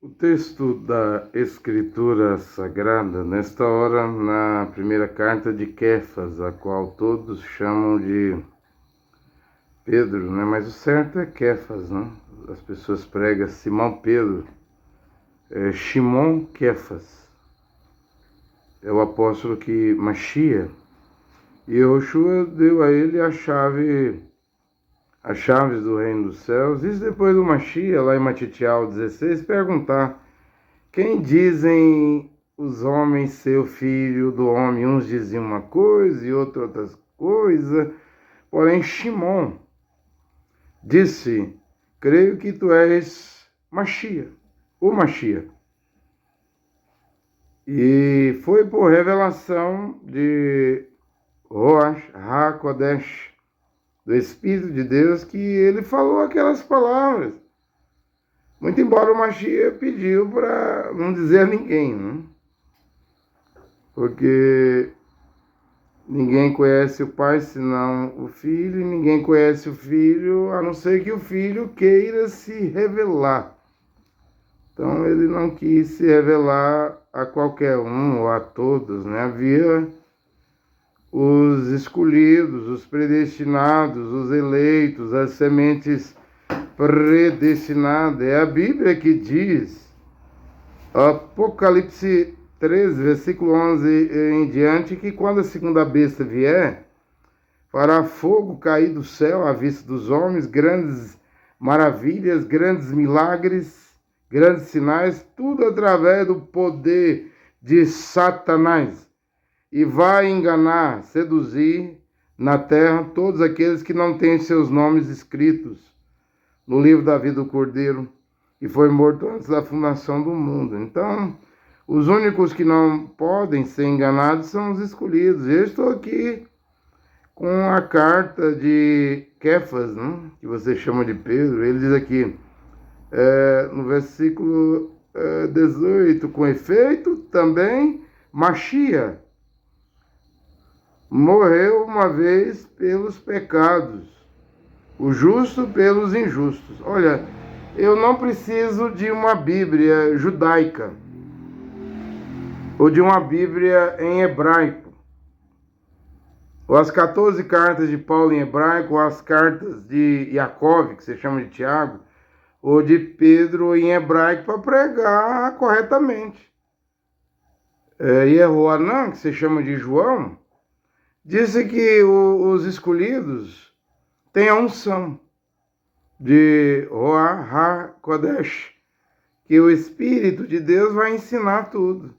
O texto da Escritura Sagrada, nesta hora, na primeira carta de Quefas, a qual todos chamam de Pedro, né? Mas o certo é Quefas, né? As pessoas pregam Simão Pedro, Shimon Quefas. É o apóstolo que Machia, e Yoshua deu a ele as chaves do reino dos céus. Isso depois do Machia, lá em Matitial 16, perguntar: quem dizem os homens ser o filho do homem? Uns diziam uma coisa e outros outras coisas. Porém, Shimon disse: creio que tu és Machia, o Machia. E foi por revelação de Roach HaKodesh, do Espírito de Deus, que ele falou aquelas palavras. Muito embora o Machia pediu para não dizer a ninguém, né? Porque ninguém conhece o Pai senão o Filho, e ninguém conhece o Filho a não ser que o Filho queira se revelar. Então ele não quis se revelar a qualquer um ou a todos, né? Havia os escolhidos, os predestinados, os eleitos, as sementes predestinadas. É a Bíblia que diz, Apocalipse 13, versículo 11 em diante, que quando a segunda besta vier, fará fogo cair do céu à vista dos homens, grandes maravilhas, grandes milagres, grandes sinais, tudo através do poder de Satanás. E vai enganar, seduzir na terra todos aqueles que não têm seus nomes escritos no livro da vida do Cordeiro, que foi morto antes da fundação do mundo. Então, os únicos que não podem ser enganados são os escolhidos. Eu estou aqui com a carta de Quefas, né, que você chama de Pedro. Ele diz aqui, no versículo 18, com efeito, também Machia morreu uma vez pelos pecados, o justo pelos injustos. Olha, eu não preciso de uma Bíblia judaica ou de uma Bíblia em hebraico, ou as 14 cartas de Paulo em hebraico, ou as cartas de Jacob, que se chama de Tiago, ou de Pedro em hebraico, para pregar corretamente. Yehoanan, que se chama de João, disse que os escolhidos têm a unção de Ruach HaKodesh, que o Espírito de Deus vai ensinar tudo.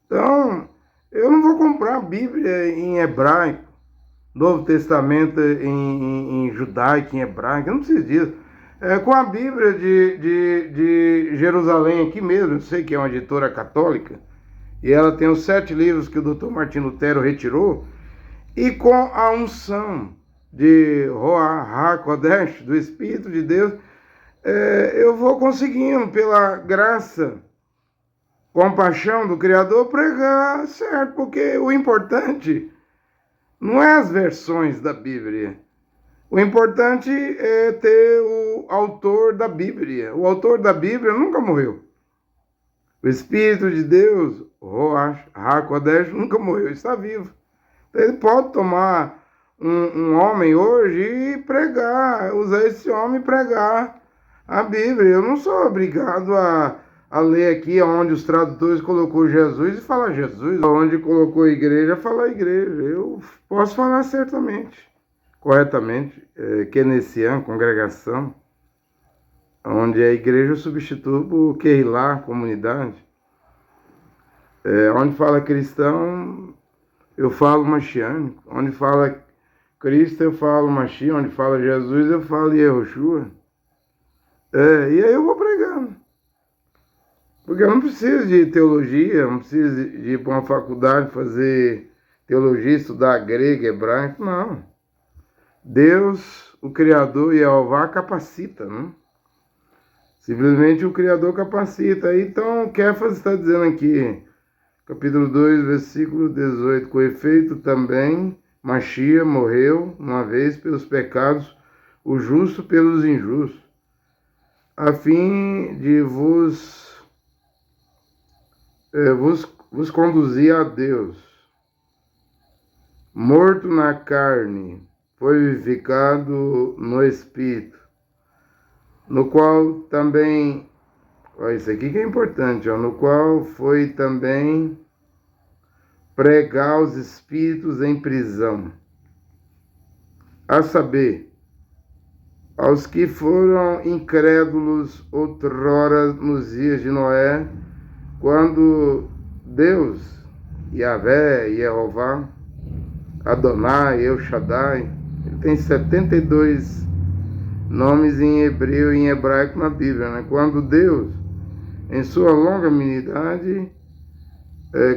Então, eu não vou comprar a Bíblia em hebraico, Novo Testamento em judaico, em hebraico, eu não preciso disso. Com a Bíblia de Jerusalém aqui mesmo, eu sei que é uma editora católica, e ela tem os 7 livros que o Dr. Martinho Lutero retirou, e com a unção de Ruach HaKodesh, do Espírito de Deus, eu vou conseguindo, pela graça, compaixão do Criador, pregar certo, porque o importante não é as versões da Bíblia. O importante é ter o autor da Bíblia. O autor da Bíblia nunca morreu. O Espírito de Deus, Ruach HaKodesh, nunca morreu, está vivo. Ele pode tomar um homem hoje e pregar, usar esse homem e pregar a Bíblia. Eu não sou obrigado a ler aqui onde os tradutores colocou Jesus e falar Jesus, onde colocou igreja, falar igreja. Eu posso falar certamente, corretamente, Kenessian, congregação, onde a igreja substitui por Keilah, comunidade. Onde fala cristão, eu falo Machiânico. Onde fala Cristo, eu falo Machia. Onde fala Jesus, eu falo Yehoshua. E aí eu vou pregando. Porque eu não preciso de teologia, não preciso de ir para uma faculdade fazer teologia, estudar grego, hebraico, não. Deus, o Criador, Jeová, capacita, né? Simplesmente o Criador capacita. Então, Quefas está dizendo aqui, capítulo 2, versículo 18, com efeito também Machia morreu uma vez pelos pecados, o justo pelos injustos, a fim de vos vos conduzia a Deus. Morto na carne, foi vivificado no Espírito, no qual também, olha, isso aqui que é importante, ó, no qual foi também pregar os espíritos em prisão, a saber, aos que foram incrédulos outrora nos dias de Noé, quando Deus, Yahvé, Jeová, Adonai, El Shaddai, ele tem 72 nomes em hebreu e em hebraico na Bíblia, né? Quando Deus, em sua longa minidade,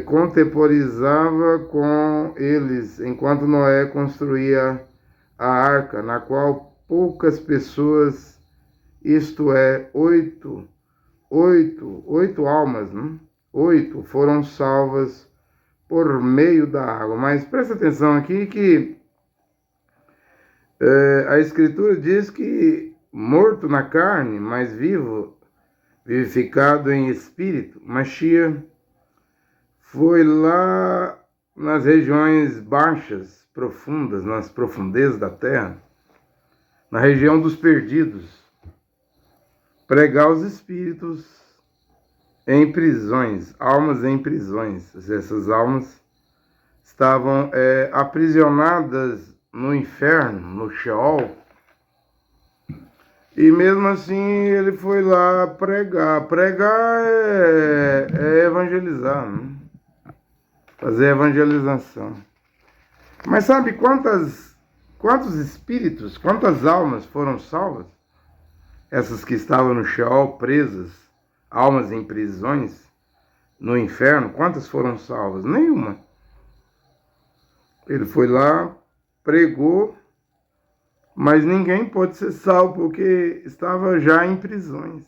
contemporizava com eles, enquanto Noé construía a arca, na qual poucas pessoas, isto é, oito almas, né? 8 foram salvas por meio da água. Mas presta atenção aqui que a Escritura diz que morto na carne, mas vivo, vivificado em espírito, Mashiach foi lá nas regiões baixas, profundas, nas profundezas da terra, na região dos perdidos, pregar os espíritos em prisões, almas em prisões. Essas almas estavam aprisionadas no inferno, no Sheol, e mesmo assim ele foi lá pregar. Pregar é evangelizar, né? Fazer evangelização. Mas sabe quantos espíritos, quantas almas foram salvas? Essas que estavam no Sheol presas, almas em prisões, no inferno, quantas foram salvas? Nenhuma. Ele foi lá, pregou, mas ninguém pôde ser salvo porque estava já em prisões.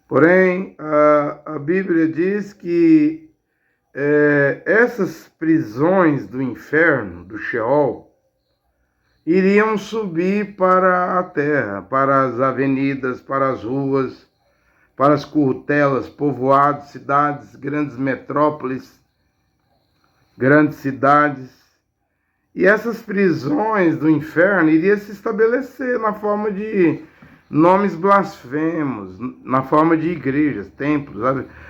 Porém, a Bíblia diz que essas prisões do inferno, do Sheol, iriam subir para a terra, para as avenidas, para as ruas, para as curtelas, povoados, cidades, grandes metrópoles, grandes cidades. E essas prisões do inferno iriam se estabelecer na forma de nomes blasfemos, na forma de igrejas, templos.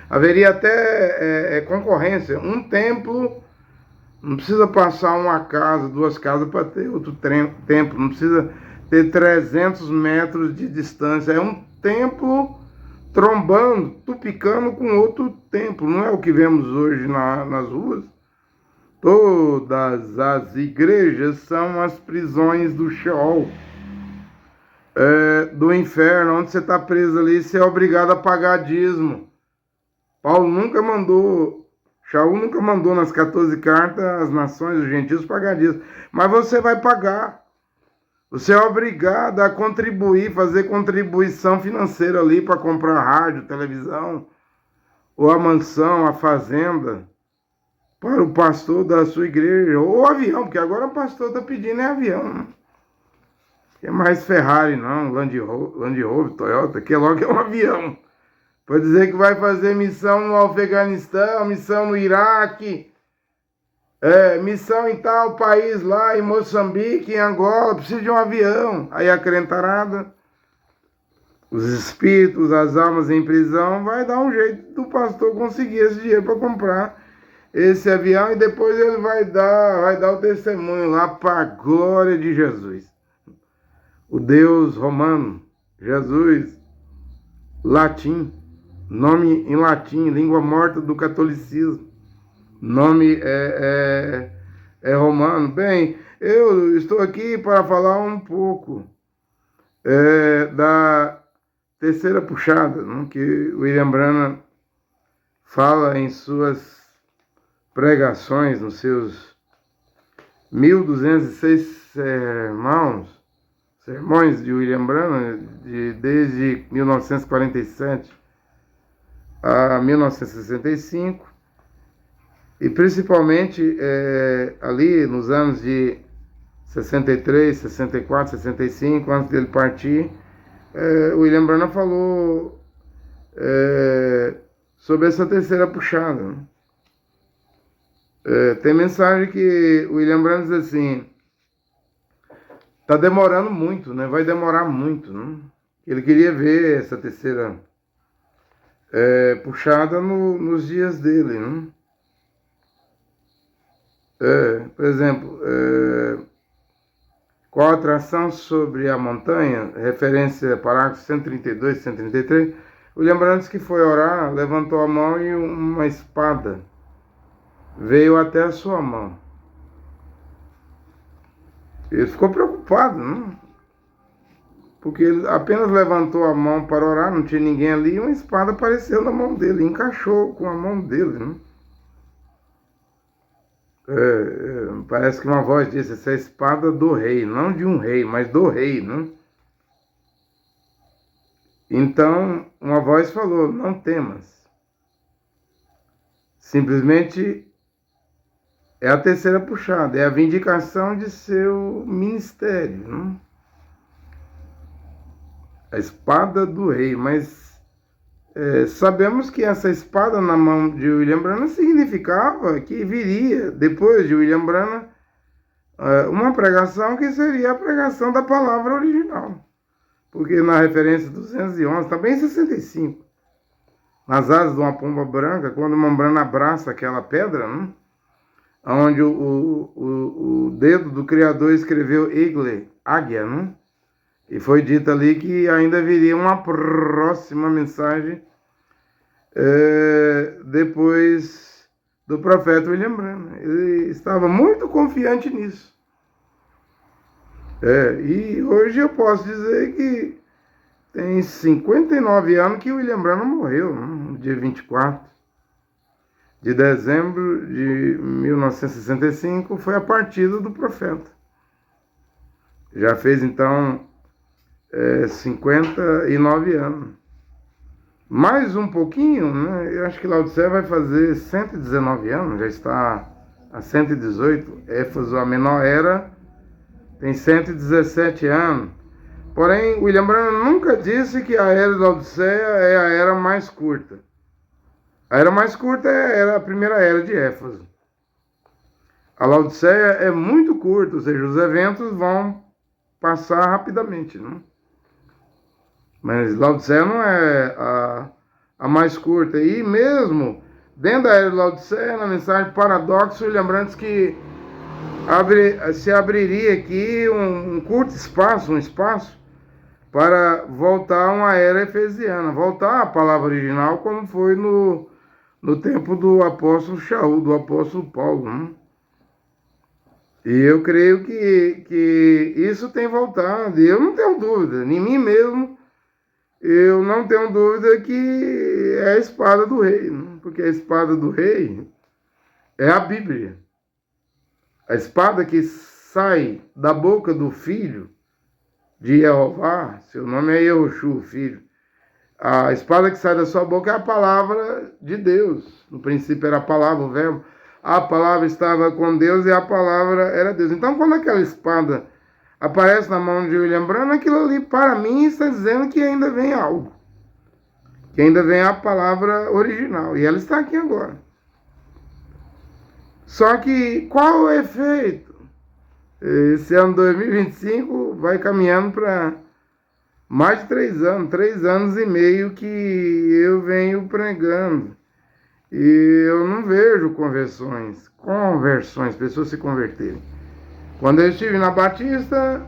Haveria até concorrência. Um templo não precisa passar uma casa, 2 casas para ter outro templo. Não precisa ter 300 metros de distância. É um templo trombando, tupicando com outro templo. Não é o que vemos hoje nas ruas. Todas as igrejas são as prisões do Sheol, do inferno, onde você está preso ali, você é obrigado a pagar dízimo. Shaul nunca mandou nas 14 cartas as nações, os gentios, pagar dízimo. Mas você vai pagar. Você é obrigado a contribuir, fazer contribuição financeira ali para comprar rádio, televisão, ou a mansão, a fazenda, para o pastor da sua igreja, ou avião, porque agora o pastor está pedindo avião, né? É mais Ferrari não, Land Rover, Toyota, que logo é um avião. Para dizer que vai fazer missão no Afeganistão, missão no Iraque, missão em tal país lá, em Moçambique, em Angola, precisa de um avião. Aí a crentarada, os espíritos, as almas em prisão, vai dar um jeito do pastor conseguir esse dinheiro para comprar esse avião, e depois ele vai dar o testemunho lá para a glória de Jesus. O Deus romano, Jesus, latim, nome em latim, língua morta do catolicismo, nome é romano. Bem, eu estou aqui para falar um pouco da terceira puxada, né, que William Branham fala em suas pregações, nos seus 1206 sermões de William Branham, desde 1947 a 1965, e principalmente ali nos anos de 63, 64, 65, antes dele partir, William Branham falou sobre essa terceira puxada. Né? Tem mensagem que o William Branham diz assim, está demorando muito, né? Vai demorar muito. Né? Ele queria ver essa terceira puxada nos dias dele. Né? Por exemplo, qual a atração sobre a montanha? Referência a parágrafos 132 e 133. O William Branham disse que foi orar, levantou a mão e uma espada veio até a sua mão. Ele ficou preocupado, né? Porque ele apenas levantou a mão para orar, não tinha ninguém ali, e uma espada apareceu na mão dele, encaixou com a mão dele, né? Parece que uma voz disse, essa é a espada do rei, não de um rei, mas do rei, né? Então, uma voz falou, não temas. Simplesmente é a terceira puxada, é a vindicação de seu ministério, né? A espada do rei, mas sabemos que essa espada na mão de William Branham significava que viria, depois de William Branham, uma pregação que seria a pregação da palavra original. Porque na referência 211, também em 65, nas asas de uma pomba branca, quando uma Branham abraça aquela pedra, né, onde o dedo do Criador escreveu Eagle, águia, né? E foi dito ali que ainda viria uma próxima mensagem depois do profeta William Branham. Ele estava muito confiante nisso. E hoje eu posso dizer que tem 59 anos que William Branham morreu, no dia 24 de dezembro de 1965, foi a partida do profeta. Já fez então 59 anos. Mais um pouquinho, né? Eu acho que Laodiceia vai fazer 119 anos, já está a 118. Éfeso, a menor era, tem 117 anos. Porém, William Branham nunca disse que a era de Laodiceia é a era mais curta. A era mais curta era a primeira era de Éfeso. A Laodiceia é muito curta, ou seja, os eventos vão passar rapidamente, né? Mas Laodiceia não é a mais curta. E mesmo dentro da era de Laodiceia, na mensagem Paradoxo, William Branham diz que se abriria aqui um curto espaço, para voltar a uma era efesiana, voltar à palavra original, como foi no tempo do apóstolo Shaul, do apóstolo Paulo. Né? E eu creio que isso tem voltado, e eu não tenho dúvida, em mim mesmo, eu não tenho dúvida que é a espada do rei, né? Porque a espada do rei é a Bíblia. A espada que sai da boca do filho de Jeová, seu nome é Yehoshua, filho. A espada que sai da sua boca é a palavra de Deus. No princípio era a palavra, o verbo. A palavra estava com Deus e a palavra era Deus. Então, quando aquela espada aparece na mão de William Branham, aquilo ali, para mim, está dizendo que ainda vem algo. Que ainda vem a palavra original. E ela está aqui agora. Só que, qual o efeito? Esse ano 2025 vai caminhando para mais de 3 anos e meio que eu venho pregando. E eu não vejo conversões, pessoas se converterem. Quando eu estive na Batista,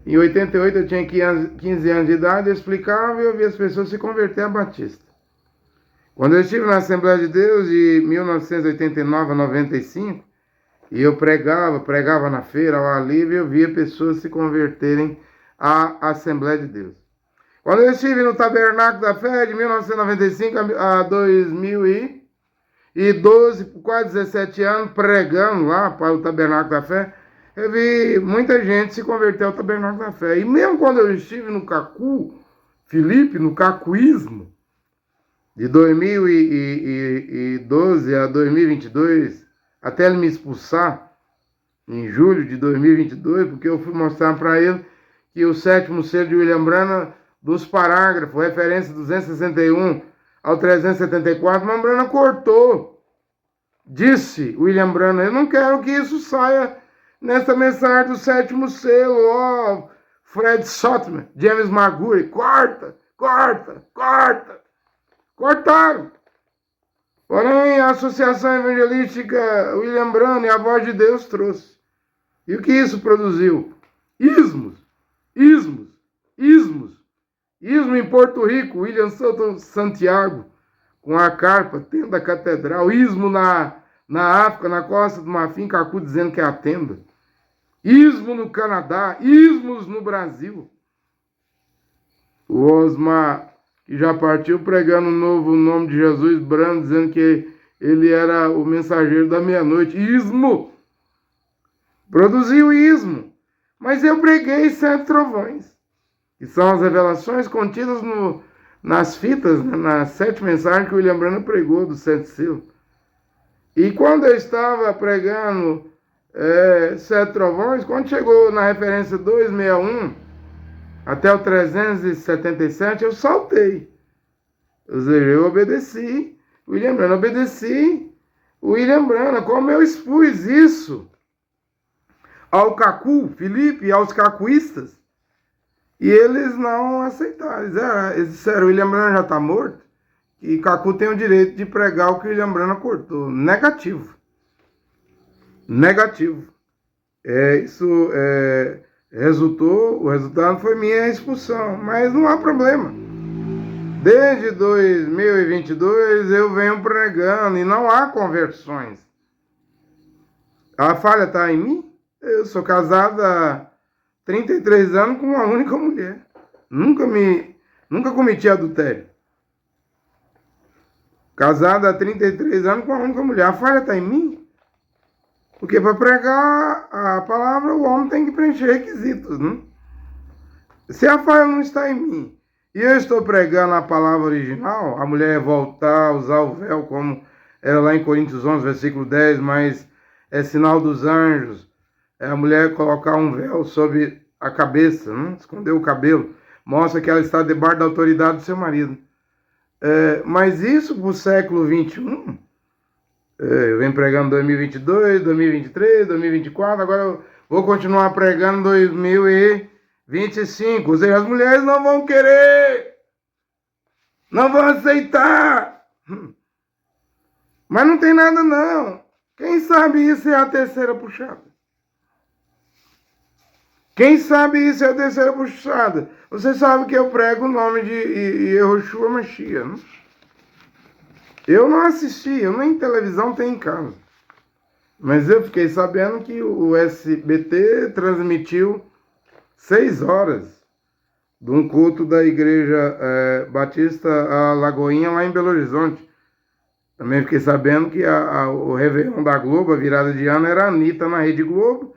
em 88 eu tinha 15 anos de idade, eu explicava e eu via as pessoas se converter à Batista. Quando eu estive na Assembleia de Deus, de 1989 a 95, e eu pregava na feira, ao ar livre, eu via pessoas se converterem à Assembleia de Deus. Quando eu estive no Tabernáculo da Fé, de 1995 a 2012, por quase 17 anos, pregando lá para o Tabernáculo da Fé, eu vi muita gente se converter ao Tabernáculo da Fé. E mesmo quando eu estive no Cacu, Filipe, no cacuísmo, de 2012 a 2022, até ele me expulsar, em julho de 2022, porque eu fui mostrar para ele que o sétimo selo de William Branham, dos parágrafos, referência 261 ao 374, Membrana cortou. Disse William Branham, eu não quero que isso saia nessa mensagem do sétimo selo, ó, Fred Sotman, James Maguri, corta. Cortaram. Porém, a Associação Evangelística William Branham e a Voz de Deus trouxe. E o que isso produziu? Ismo em Porto Rico, William Souto Santiago, com a carpa, tenda catedral. Ismo na África, na Costa do Marfim, Cacu dizendo que é a tenda. Ismo no Canadá, ismos no Brasil. O Osmar, que já partiu pregando o novo nome de Jesus, Branham, dizendo que ele era o mensageiro da meia-noite. Ismo! Produziu ismo. Mas eu preguei 7 trovões, que são as revelações contidas nas fitas, né, nas 7 mensagens que o William Branham pregou do 7 selos. E quando eu estava pregando 7 trovões, quando chegou na referência 261, até o 377, eu saltei. Ou seja, eu obedeci William Branham, como eu expus isso ao Cacu, Felipe, e aos cacuístas, e eles não aceitaram. Eles disseram, William Branham já está morto, e Cacu tem o direito de pregar o que William Branham cortou. Negativo. O resultado foi minha expulsão, mas não há problema. Desde 2022 eu venho pregando e não há conversões. A falha está em mim? Eu sou casado há 33 anos com uma única mulher. Nunca cometi adultério. Casado há 33 anos com uma única mulher. A falha está em mim? Porque para pregar a palavra o homem tem que preencher requisitos, né? Se a falha não está em mim e eu estou pregando a palavra original, a mulher voltar a usar o véu como era lá em Coríntios 11, versículo 10, mas é sinal dos anjos, é a mulher colocar um véu sobre a cabeça, né? Esconder o cabelo, mostra que ela está debaixo da autoridade do seu marido. Mas isso para o século 21, eu venho pregando 2022, 2023, 2024, agora eu vou continuar pregando 2025. Ou seja, as mulheres não vão querer, não vão aceitar. Mas não tem nada não. Quem sabe isso é a terceira puxada. Você sabe que eu prego o nome de Yehoshua Mashiach, né? Eu não assisti, eu nem televisão tenho em casa. Mas eu fiquei sabendo que o SBT transmitiu 6 horas de um culto da Igreja Batista a Lagoinha, lá em Belo Horizonte. Também fiquei sabendo que o Réveillon da Globo, a virada de ano, era a Anitta na Rede Globo.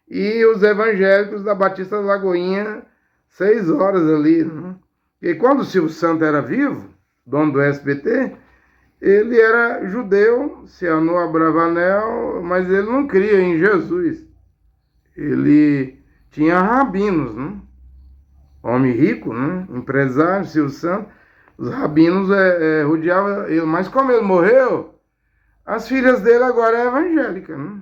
E os evangélicos da Batista da Lagoinha, 6 horas ali. Né? E quando o Silvio Santos era vivo, dono do SBT, ele era judeu, Cianô Abravanel, mas ele não cria em Jesus. Ele tinha rabinos, né? Homem rico, né? Empresário, Silvio Santos. Os rabinos rodeavam ele. Mas como ele morreu, as filhas dele agora é evangélica, né?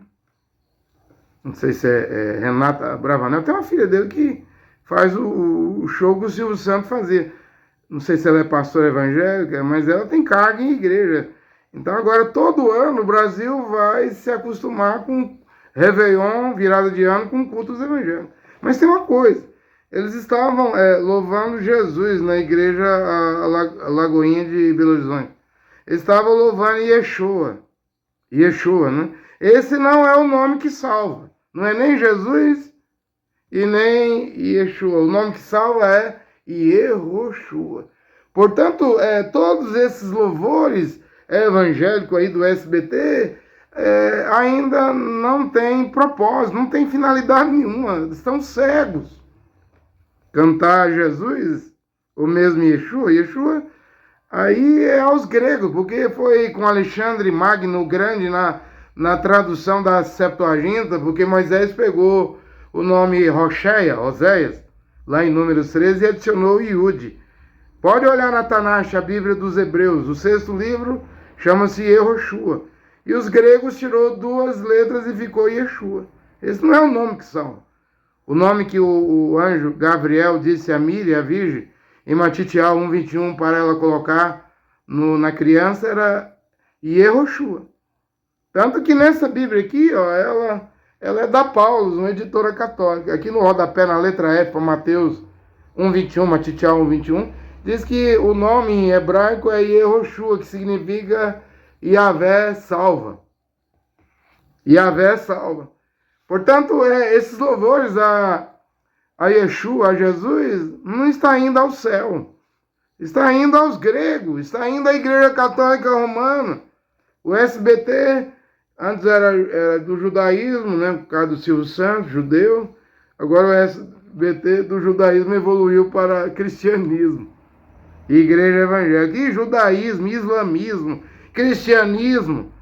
Não sei se é Renata Bravanel. Tem uma filha dele que faz o show que o Silvio Santos fazia. Não sei se ela é pastora evangélica, mas ela tem cargo em igreja. Então agora todo ano o Brasil vai se acostumar com Réveillon, virada de ano, com cultos evangélicos. Mas tem uma coisa, eles estavam louvando Jesus na igreja a Lagoinha de Belo Horizonte. Eles estavam louvando Yeshua, né? Esse não é o nome que salva. Não é nem Jesus e nem Yeshua. O nome que salva é Yehoshua. Portanto, todos esses louvores evangélicos aí do SBT ainda não tem propósito, não tem finalidade nenhuma, estão cegos. Cantar Jesus, o mesmo Yeshua, aí é aos gregos, porque foi com Alexandre Magno o Grande na tradução da Septuaginta, porque Moisés pegou o nome Oséias, lá em Números 13, e adicionou Iude. Pode olhar na Tanakh, a Bíblia dos Hebreus, o 6º livro chama-se Yehoshua. E os gregos tirou 2 letras e ficou Yeshua. Esse não é o nome que são. O nome que o anjo Gabriel disse a Miriam, a virgem, em Matitial 1:21, para ela colocar na criança, era Yehoshua. Tanto que nessa Bíblia aqui, ó, ela é da Paulus, uma editora católica. Aqui no rodapé, na letra F, para Mateus 1:21, Matitial 1:21, diz que o nome em hebraico é Yehoshua, que significa Yahvé salva. Yahvé salva. Portanto, esses louvores a Yeshua, a Jesus, não está indo ao céu. Está indo aos gregos, está indo à Igreja Católica Romana. O SBT, antes era do judaísmo, né, por causa do Silvio Santos, judeu. Agora o SBT do judaísmo evoluiu para cristianismo. Igreja evangélica. E judaísmo, islamismo, cristianismo,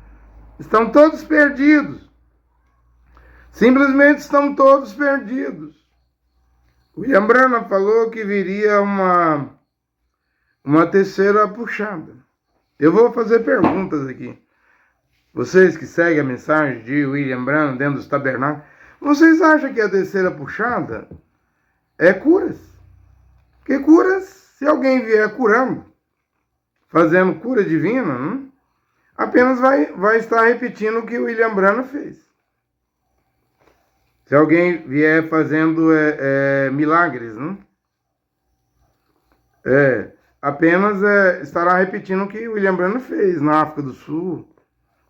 estão todos perdidos. Simplesmente estão todos perdidos. William Branham falou que viria uma terceira puxada. Eu vou fazer perguntas aqui. Vocês que seguem a mensagem de William Branham dentro dos tabernáculos, vocês acham que a terceira puxada é curas? Porque curas, se alguém vier curando, fazendo cura divina, apenas vai estar repetindo o que o William Branham fez. Se alguém vier fazendo milagres, apenas estará repetindo o que o William Branham fez na África do Sul,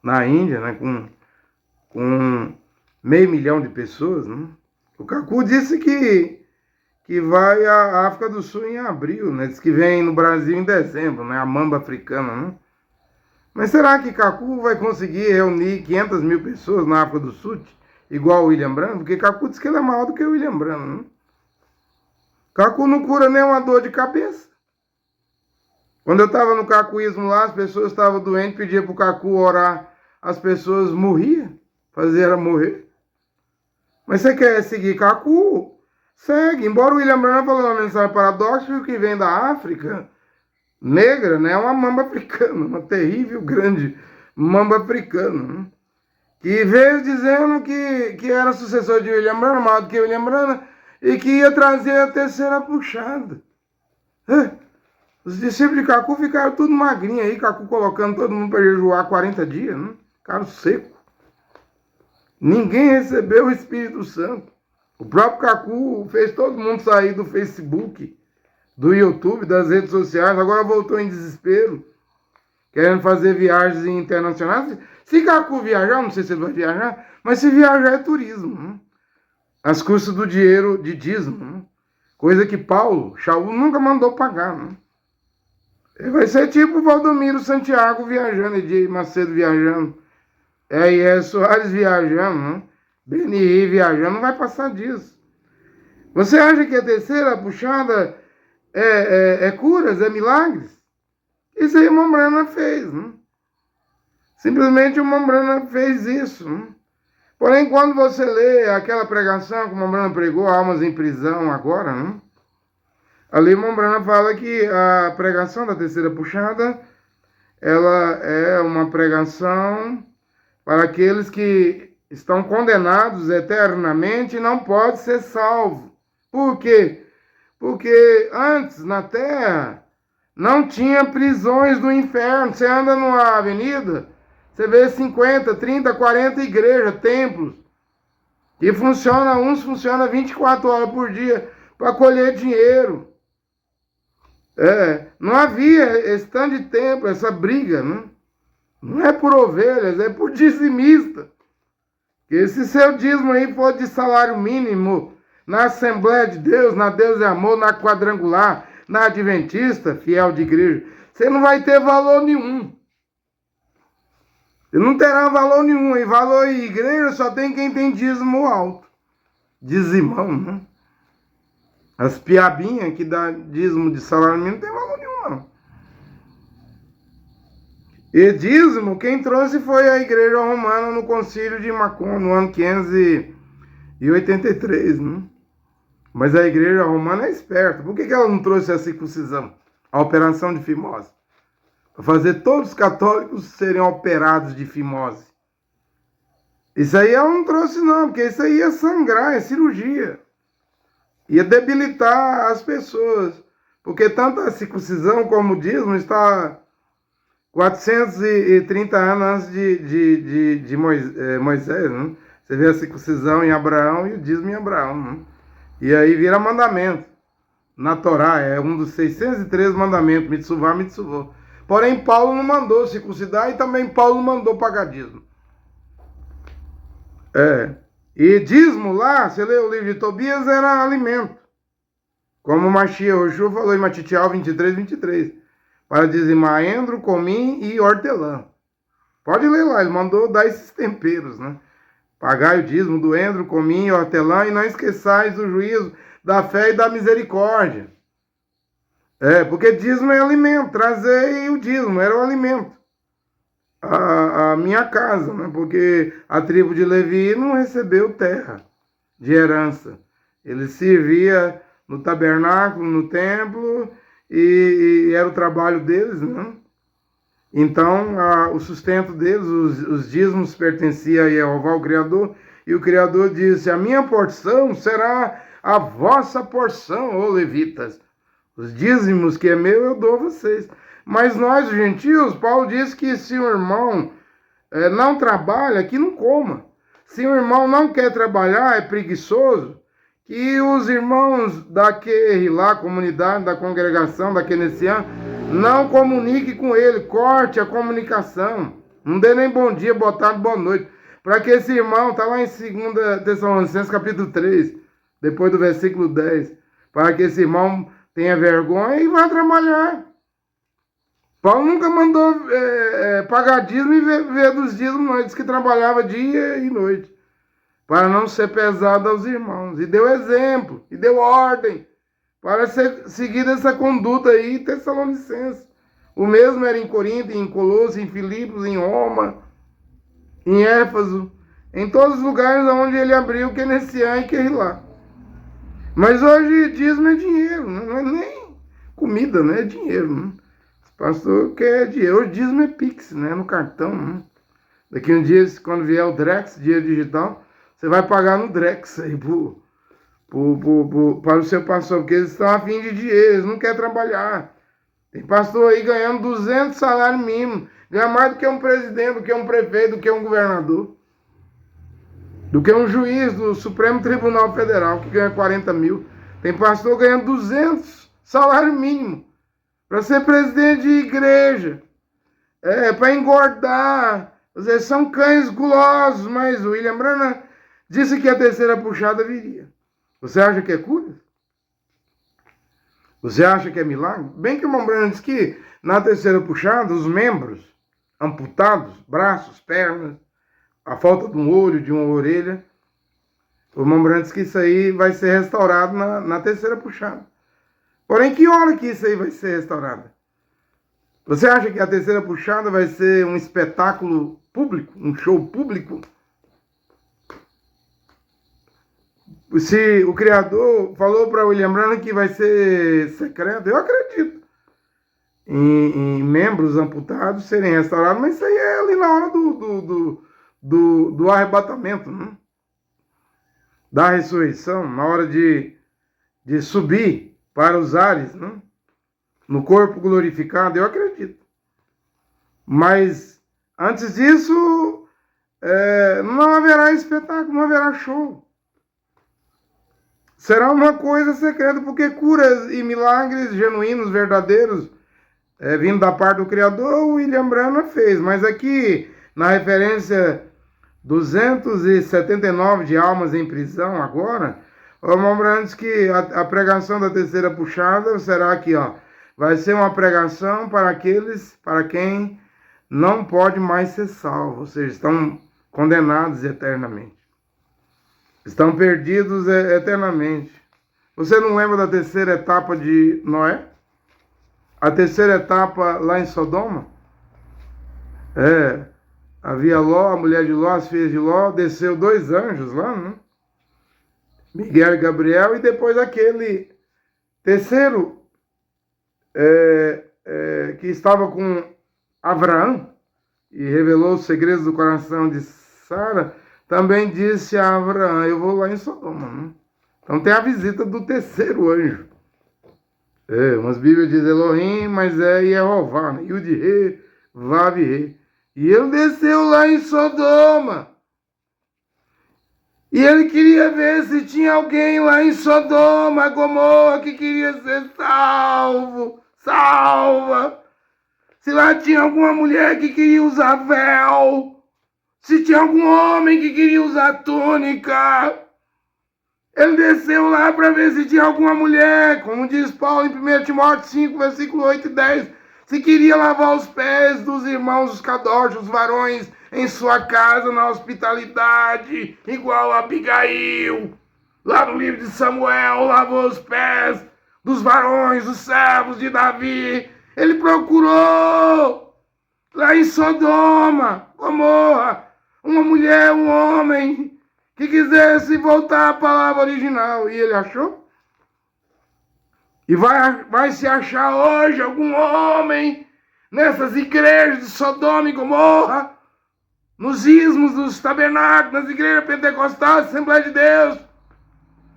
na Índia, né, com 500 mil de pessoas. O Kaku disse que vai à África do Sul em abril, né? Diz que vem no Brasil em dezembro, né? A mamba africana, Mas será que Kaku vai conseguir reunir 500 mil pessoas na África do Sul, igual o William Branham? Porque Kaku diz que ele é maior do que o William Branham, Kaku não cura nem uma dor de cabeça. Quando eu estava no cacuísmo lá, as pessoas estavam doentes, pedia para o Kaku orar, as pessoas morriam, fazia ela morrer. Mas você quer seguir Kaku? Segue. Embora o William Branham falou uma mensagem paradoxa, que vem da África negra, né? É uma mamba africana, uma terrível, grande mamba africana, que veio dizendo que era sucessor de William Branham, maior do que William Branham, e que ia trazer a terceira puxada. Os discípulos de Kaku ficaram tudo magrinhos aí, Kaku colocando todo mundo para jejuar 40 dias, Ficaram secos. Ninguém recebeu o Espírito Santo. O próprio Kaku fez todo mundo sair do Facebook, do YouTube, das redes sociais, agora voltou em desespero, querendo fazer viagens internacionais. Se Kaku viajar, não sei se ele vai viajar, mas se viajar é turismo, As custas do dinheiro de dízimo, coisa que Shaul nunca mandou pagar, Vai ser tipo o Valdomiro Santiago viajando, Edir Macedo viajando, Soares viajando, Beni viajando, não vai passar disso. Você acha que a terceira puxada é curas, é milagres? Isso aí o Mombrana fez, Simplesmente o Mombrana fez isso, Porém, quando você lê aquela pregação que o Mombrana pregou, Almas em Prisão agora, ali o Mombrana fala que a pregação da terceira puxada, ela é uma pregação para aqueles que estão condenados eternamente e não podem ser salvos. Por quê? Porque antes, na terra, não tinha prisões do inferno. Você anda numa avenida, você vê 50, 30, 40 igrejas, templos, que uns funcionam 24 horas por dia para colher dinheiro. Não havia esse tanto de templo, essa briga, Não é por ovelhas, é por dizimista. Que se seu dízimo aí for de salário mínimo, na Assembleia de Deus, na Deus e Amor, na Quadrangular, na Adventista, fiel de igreja, você não vai ter valor nenhum. Você não terá valor nenhum. E valor em igreja só tem quem tem dízimo alto. Dizimão, As piabinhas que dá dízimo de salário mínimo não tem valor nenhum, não. E dízimo, quem trouxe foi a igreja romana no concílio de Macon, no ano 583, Mas a igreja romana é esperta. Por que ela não trouxe a circuncisão? a operação de fimose. Para fazer todos os católicos serem operados de fimose. Isso aí ela não trouxe não, porque isso aí ia sangrar, é cirurgia. Ia debilitar as pessoas. Porque tanto a circuncisão como o dízimo está 430 anos antes de Moisés, né? Você vê a circuncisão em Abraão e o dízimo em Abraão, né? E aí vira mandamento. Na Torá, é um dos 613 mandamentos, mitzuvá, mitzuvô. Porém, Paulo não mandou circuncidar e também Paulo não mandou pagar dízimo. E dízimo lá, você lê o livro de Tobias, era alimento. Como o Mashiach Yoshua falou em Matitial 23. Para dizimar endro, comim e hortelã. Pode ler lá, ele mandou dar esses temperos, né? Pagai o dízimo do endro, comim e hortelã, e não esqueçais o juízo da fé e da misericórdia. Porque dízimo é alimento, trazei o dízimo, era o alimento. A minha casa, né? Porque a tribo de Levi não recebeu terra de herança. Ele servia no tabernáculo, no templo, e era o trabalho deles, né? Então, o sustento deles, os dízimos pertencia a Jeová, o Criador, e o Criador disse: a minha porção será a vossa porção, ô levitas. Os dízimos que é meu, eu dou a vocês. Mas nós, os gentios, Paulo diz que se o irmão não trabalha, que não coma. Se o irmão não quer trabalhar, é preguiçoso, que os irmãos da Querrilá, comunidade, da congregação, da Kenessian, não comunique com ele, corte a comunicação. Não dê nem bom dia, boa tarde, boa noite. Para que esse irmão, está lá em 2 Tessalonicenses capítulo 3, depois do versículo 10, para que esse irmão tenha vergonha e vá trabalhar. Paulo nunca mandou pagar dízimo e ver dos dízimos, não. Ele disse que trabalhava dia e noite, para não ser pesado aos irmãos. E deu exemplo, e deu ordem, para ser seguida essa conduta aí em Tessalonicenses. O mesmo era em Corinto, em Colossos, em Filipos, em Roma, em Éfeso, em todos os lugares onde ele abriu Kenessian e Querrilá. Mas hoje dízimo é dinheiro, não é nem comida, né? É dinheiro, né? O pastor quer dinheiro. Hoje dízimo é Pix, né? No cartão, né? Daqui um dia, quando vier o Drex, dinheiro digital, você vai pagar no Drex aí para o seu pastor, porque eles estão a fim de dinheiro, eles não querem trabalhar. Tem pastor aí ganhando 200 salários mínimos, ganha mais do que um presidente, do que um prefeito, do que um governador, do que um juiz do Supremo Tribunal Federal, que ganha 40 mil. Tem pastor ganhando 200 salários mínimos para ser presidente de igreja, para engordar. Eles são cães gulosos, mas o William Branham disse que a terceira puxada viria. Você acha que é cura? Você acha que é milagre? Bem que o irmão Branham diz que na terceira puxada, os membros amputados, braços, pernas, a falta de um olho, de uma orelha, o irmão Branham diz que isso aí vai ser restaurado na terceira puxada. Porém, que hora que isso aí vai ser restaurado? Você acha que a terceira puxada vai ser um espetáculo público, um show público? Se o Criador falou para William Branham que vai ser secreto, eu acredito em membros amputados serem restaurados, mas isso aí é ali na hora do arrebatamento, né? Da ressurreição, na hora de subir para os ares, né? No corpo glorificado, eu acredito. Mas antes disso, não haverá espetáculo, não haverá show. Será uma coisa secreta, porque curas e milagres genuínos, verdadeiros, vindo da parte do Criador, o William Branham fez. Mas aqui, na referência 279 de almas em prisão agora, o irmão Branham diz que a pregação da terceira puxada será aqui, ó. Vai ser uma pregação para quem não pode mais ser salvo, ou seja, estão condenados eternamente. Estão perdidos eternamente. Você não lembra da terceira etapa de Noé? A terceira etapa lá em Sodoma? Havia Ló, a mulher de Ló, as filhas de Ló, desceu 2 anjos lá, né? Miguel e Gabriel, e depois aquele terceiro que estava com Abraão e revelou os segredos do coração de Sara, também disse a Abraão: eu vou lá em Sodoma. Né? Então tem a visita do terceiro anjo. Umas Bíblias dizem Elohim, mas é Yehová, né? Yud-He, Vav-He. E ele desceu lá em Sodoma. E ele queria ver se tinha alguém lá em Sodoma, Gomorra, que queria ser salvo, salva. Se lá tinha alguma mulher que queria usar véu. Se tinha algum homem que queria usar túnica. Ele desceu lá para ver se tinha alguma mulher, como diz Paulo em 1 Timóteo 5, versículo 8 e 10. Se queria lavar os pés dos irmãos, os kadosh, os varões, em sua casa, na hospitalidade, igual a Abigail. Lá no livro de Samuel, lavou os pés dos varões, dos servos de Davi. Ele procurou lá em Sodoma, Gomorra, uma mulher, um homem que quisesse voltar à palavra original. E ele achou? E vai se achar hoje algum homem nessas igrejas de Sodoma e Gomorra, nos ismos dos tabernáculos, nas igrejas pentecostais, Assembleia de Deus,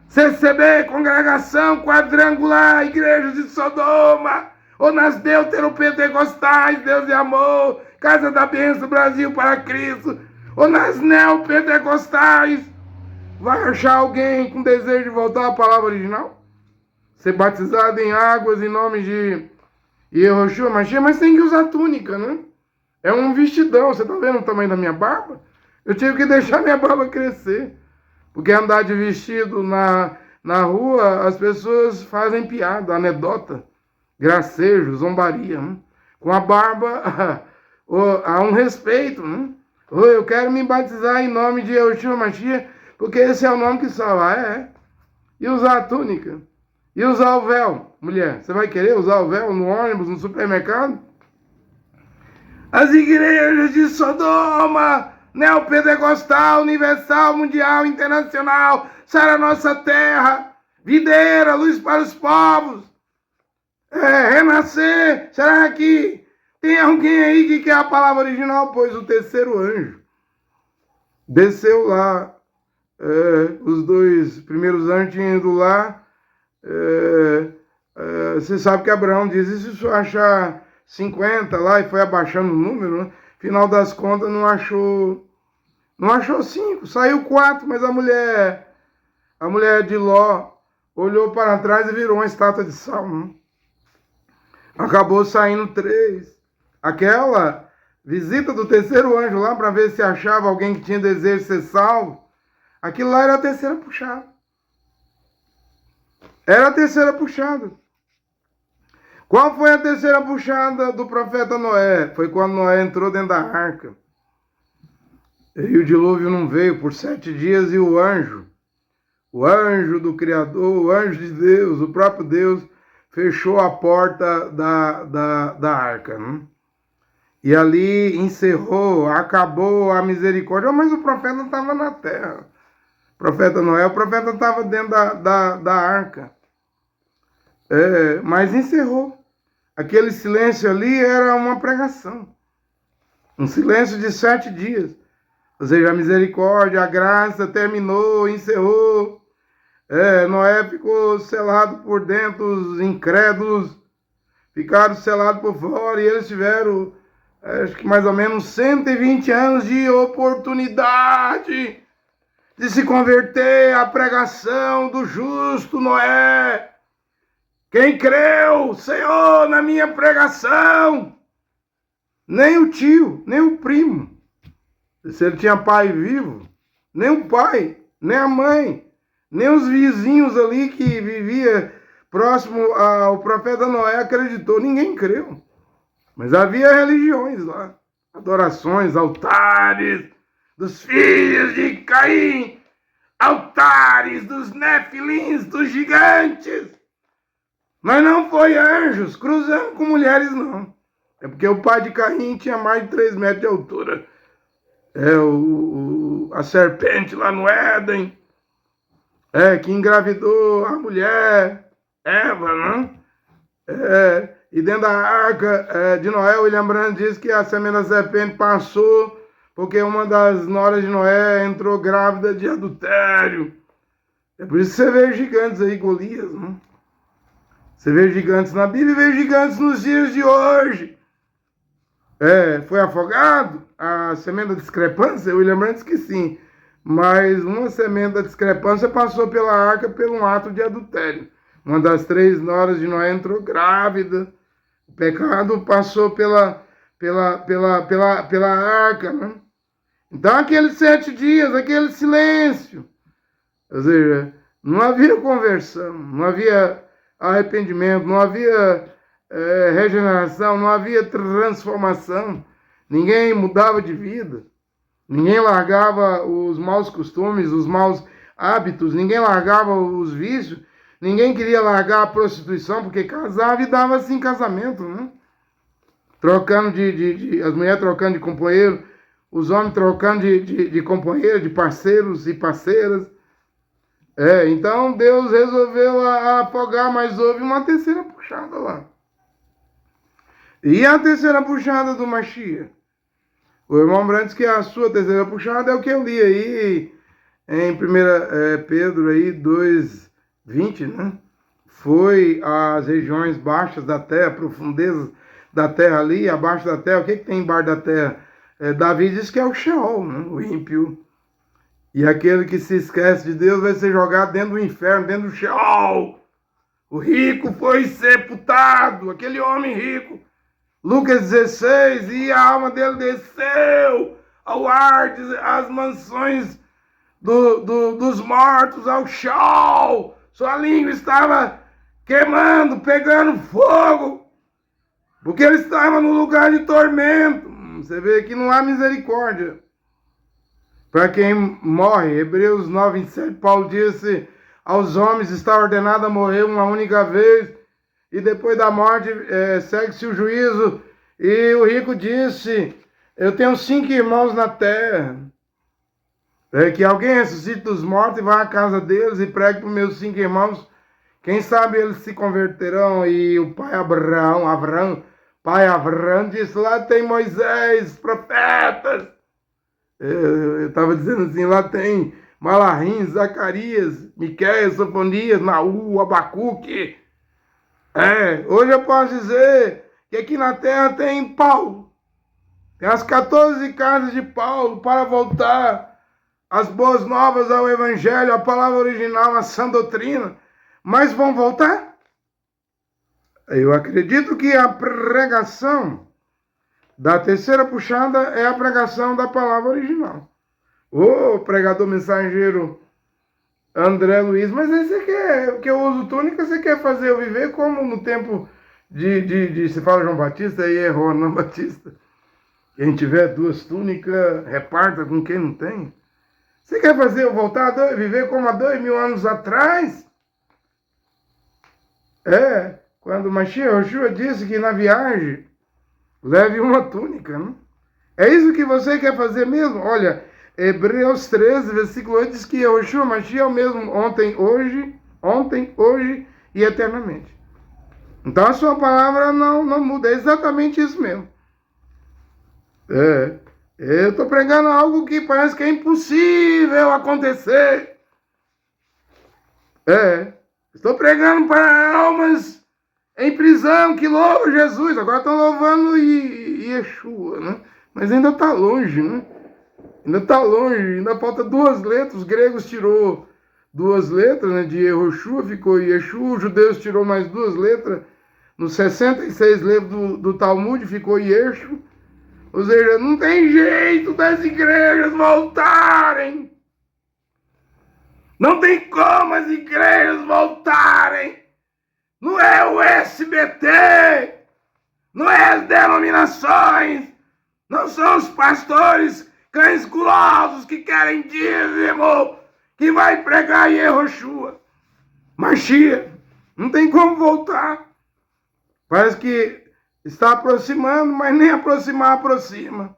CCB, Congregação Quadrangular, igrejas de Sodoma, ou nas deuteropentecostais, Deus e Amor, Casa da Bênção, Brasil para Cristo, ou nas neopentecostais. Vai achar alguém com desejo de voltar à palavra original? Ser batizado em águas em nome de Yehoshua Mashiach, mas tem que usar túnica, né? É um vestidão. Você tá vendo o tamanho da minha barba? Eu tive que deixar minha barba crescer. Porque andar de vestido na rua, as pessoas fazem piada, anedota, gracejo, zombaria. Né? Com a barba, há um respeito. Né? Eu quero me batizar em nome de Yehoshua Mashiach, porque esse é o nome que salva. E usar a túnica. E usar o véu. Mulher, você vai querer usar o véu no ônibus, no supermercado? As igrejas de Sodoma, neopentecostal, universal, mundial, internacional, Sara Nossa Terra, videira, luz para os povos, renascer. Será que tem alguém aí que quer a palavra original? Pois o terceiro anjo desceu lá. Os dois primeiros anjos tinham ido lá. Você sabe que Abraão diz, e se achar 50 lá, e foi abaixando o número, né? Final das contas não achou 5, saiu 4, mas a mulher de Ló olhou para trás e virou uma estátua de sal, né? Acabou saindo 3. Aquela visita do terceiro anjo lá para ver se achava alguém que tinha desejo de ser salvo, aquilo lá era a terceira puxada. Era a terceira puxada. Qual foi a terceira puxada do profeta Noé? Foi quando Noé entrou dentro da arca. E o dilúvio não veio por 7 dias e o anjo do Criador, o anjo de Deus, o próprio Deus, fechou a porta da arca. Né? E ali encerrou, acabou a misericórdia. Mas o profeta estava na terra. O profeta Noé, o profeta estava dentro da arca. Mas encerrou. Aquele silêncio ali era uma pregação. Um silêncio de 7 dias. Ou seja, a misericórdia, a graça terminou, encerrou. Noé ficou selado por dentro, os incrédulos ficaram selados por fora, e eles tiveram, acho que mais ou menos 120 anos de oportunidade de se converter à pregação do justo Noé. Quem creu, Senhor, na minha pregação? Nem o tio, nem o primo. Se ele tinha pai vivo, nem o pai, nem a mãe, nem os vizinhos ali que vivia próximo ao profeta Noé acreditou. Ninguém creu. Mas havia religiões lá. Adorações, altares dos filhos de Caim. Altares dos nefilins, dos gigantes. Mas não foi anjos cruzando com mulheres, não. É porque o pai de Caim tinha mais de 3 metros de altura. A serpente lá no Éden, que engravidou a mulher, Eva, né? E dentro da arca de Noé, o William Brandt diz que a semente da serpente passou porque uma das noras de Noé entrou grávida de adultério. É por isso que você vê gigantes aí, Golias, né? Você vê gigantes na Bíblia e vê gigantes nos dias de hoje. Foi afogado? A semente da discrepância? O William Brandt diz que sim. Mas uma semente da discrepância passou pela arca por um ato de adultério. Uma das 3 noras de Noé entrou grávida. O pecado passou pela arca, né? Então, aqueles 7 dias, aquele silêncio. Ou seja, não havia conversão, não havia arrependimento, não havia regeneração, não havia transformação. Ninguém mudava de vida. Ninguém largava os maus costumes, os maus hábitos. Ninguém largava os vícios. Ninguém queria largar a prostituição, porque casava e dava assim casamento, né? Trocando as mulheres trocando de companheiro, os homens trocando de companheiro, de parceiros e parceiras. Então Deus resolveu afogar, mas houve uma terceira puxada lá. E a terceira puxada do Mashiach? O irmão Brandt diz que a sua terceira puxada é o que eu li aí em 1 Pedro aí, 2:20, né? Foi as regiões baixas da terra, profundezas da terra ali, abaixo da terra. O que tem embaixo da terra? Davi diz que é o Sheol, né? O ímpio. E aquele que se esquece de Deus vai ser jogado dentro do inferno, dentro do Sheol. O rico foi sepultado, aquele homem rico. Lucas 16, e a alma dele desceu ao ar, às mansões dos mortos, ao Sheol. Sua língua estava queimando, pegando fogo, porque ele estava no lugar de tormento. Você vê que não há misericórdia para quem morre. Hebreus 9:27, Paulo disse: aos homens está ordenado a morrer uma única vez, e depois da morte segue-se o juízo. E o rico disse: eu tenho 5 irmãos na terra. Que alguém ressuscite dos mortos e vá à casa deles e pregue para os meus 5 irmãos. Quem sabe eles se converterão. E o pai Abraão disse: lá tem Moisés, profetas. Eu estava dizendo assim, lá tem Malahim, Zacarias, Miqueias, Sofonias, Naú, Abacuque. Hoje eu posso dizer que aqui na terra tem Paulo. Tem as 14 casas de Paulo para voltar as boas novas ao evangelho, a palavra original, a sã doutrina. Mas vão voltar? Eu acredito que a pregação da terceira puxada é a pregação da palavra original. Ô pregador mensageiro André Luiz, mas aí você quer, que eu uso túnica, você quer fazer eu viver como no tempo se fala João Batista, aí errou, não Batista. Quem tiver 2 túnicas, reparta com quem não tem. Você quer fazer eu voltar a viver como há 2000 anos atrás? Quando Mashiach Yoshua disse que na viagem leve uma túnica, né? É isso que você quer fazer mesmo? Olha, Hebreus 13, versículo 8 diz que Yoshua Mashiach é o mesmo ontem, hoje e eternamente. Então a sua palavra não muda, é exatamente isso mesmo. Eu estou pregando algo que parece que é impossível acontecer. Estou pregando para almas em prisão que louvam Jesus. Agora estão louvando Yeshua, né? Mas ainda está longe, né? Ainda está longe, ainda falta 2 letras. Os gregos tirou 2 letras, né? De Yehoshua ficou Yeshua. Os judeus tirou mais 2 letras. Nos 66 livros do Talmud ficou Yeshua. Ou seja, não tem jeito das igrejas voltarem. Não tem como as igrejas voltarem. Não é o SBT, não é as denominações, não são os pastores cães gulosos que querem dízimo, que vai pregar Yehoshua. Mashiach, não tem como voltar. Parece que está aproximando, mas nem aproxima.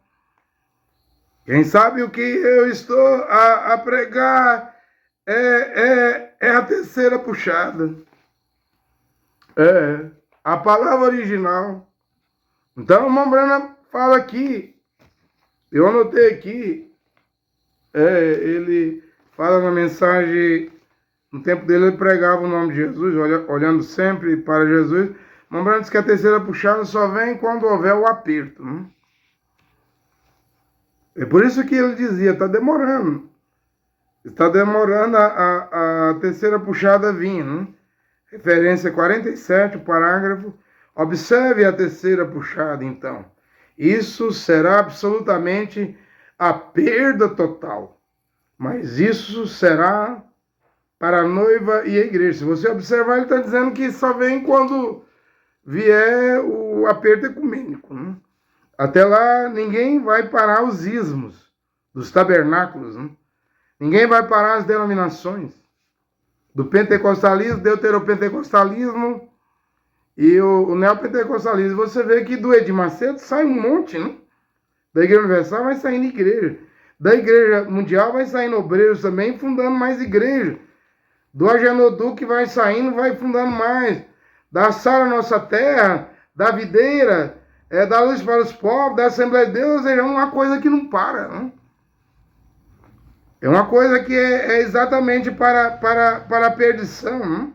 Quem sabe o que eu estou a pregar é a terceira puxada. a palavra original. Então, o irmão Branham fala aqui, eu anotei aqui, ele fala na mensagem, no tempo dele ele pregava o nome de Jesus, olhando sempre para Jesus. O irmão Branham diz que a terceira puxada só vem quando houver o aperto. Né? É por isso que ele dizia, está demorando. Está demorando a terceira puxada vir. Né? Referência 47, o parágrafo. Observe a terceira puxada, então. Isso será absolutamente a perda total. Mas isso será para a noiva e a igreja. Se você observar, ele está dizendo que só vem quando vier o aperto ecumênico. Né? Até lá, ninguém vai parar os ismos dos tabernáculos. Né? Ninguém vai parar as denominações. Do pentecostalismo, deuteropentecostalismo e o neopentecostalismo. Você vê que do Edir Macedo sai um monte, né? Da Igreja Universal vai saindo igreja. Da Igreja Mundial vai saindo obreiros também, fundando mais igreja. Do Agenodu que vai saindo, vai fundando mais. Da Sara Nossa Terra, da Videira, da Luz para os Pobres, da Assembleia de Deus, é uma coisa que não para, né? É uma coisa que é exatamente para a perdição. Né?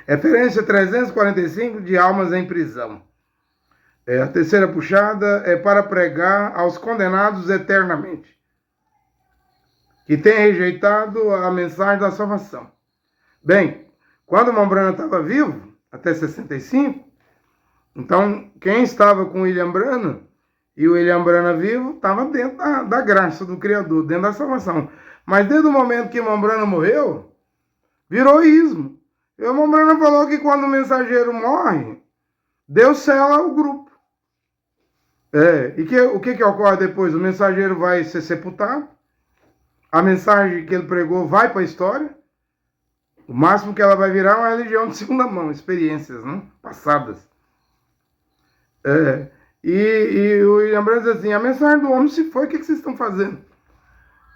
Referência 345 de almas em prisão. A terceira puxada é para pregar aos condenados eternamente, que têm rejeitado a mensagem da salvação. Bem, quando o irmão Branham estava vivo, até 65, então quem estava com o William Branham e o William Branham vivo, estava dentro da graça do Criador, dentro da salvação. Mas desde o momento que o irmão Branham morreu, virou ismo. E o irmão Branham falou que quando o mensageiro morre, Deus sela o grupo. E o que ocorre depois? O mensageiro vai ser sepultado, a mensagem que ele pregou vai para a história, o máximo que ela vai virar é uma religião de segunda mão, experiências, né? Passadas. E o William Branham diz assim, a mensagem do homem se foi, o que vocês estão fazendo?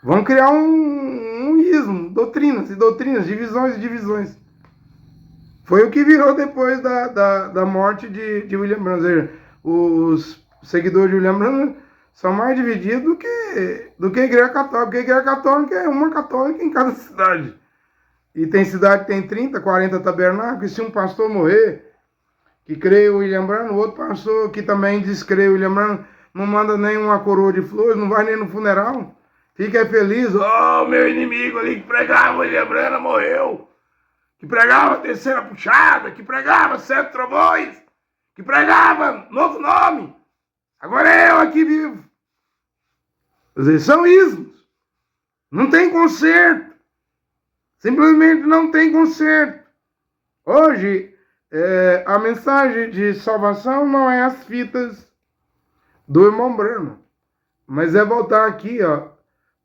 Vão criar um ismo, doutrinas e doutrinas, divisões e divisões. Foi o que virou depois da morte de William Branham. Os seguidores de William Branham são mais divididos do que a Igreja Católica, porque a Igreja Católica é uma católica em cada cidade. E tem cidade que tem 30, 40 tabernáculos, e se um pastor morrer, que crê o William Branham, o outro pastor que também diz crer o William Branham, não manda nem uma coroa de flores, não vai nem no funeral, fica feliz, meu inimigo ali que pregava o William Branham morreu, que pregava a terceira puxada, que pregava sete trovões, que pregava novo nome, agora é eu aqui vivo. Quer dizer, são ismos, não tem conserto, simplesmente não tem conserto. Hoje, a mensagem de salvação não é as fitas do irmão Branham, mas é voltar aqui,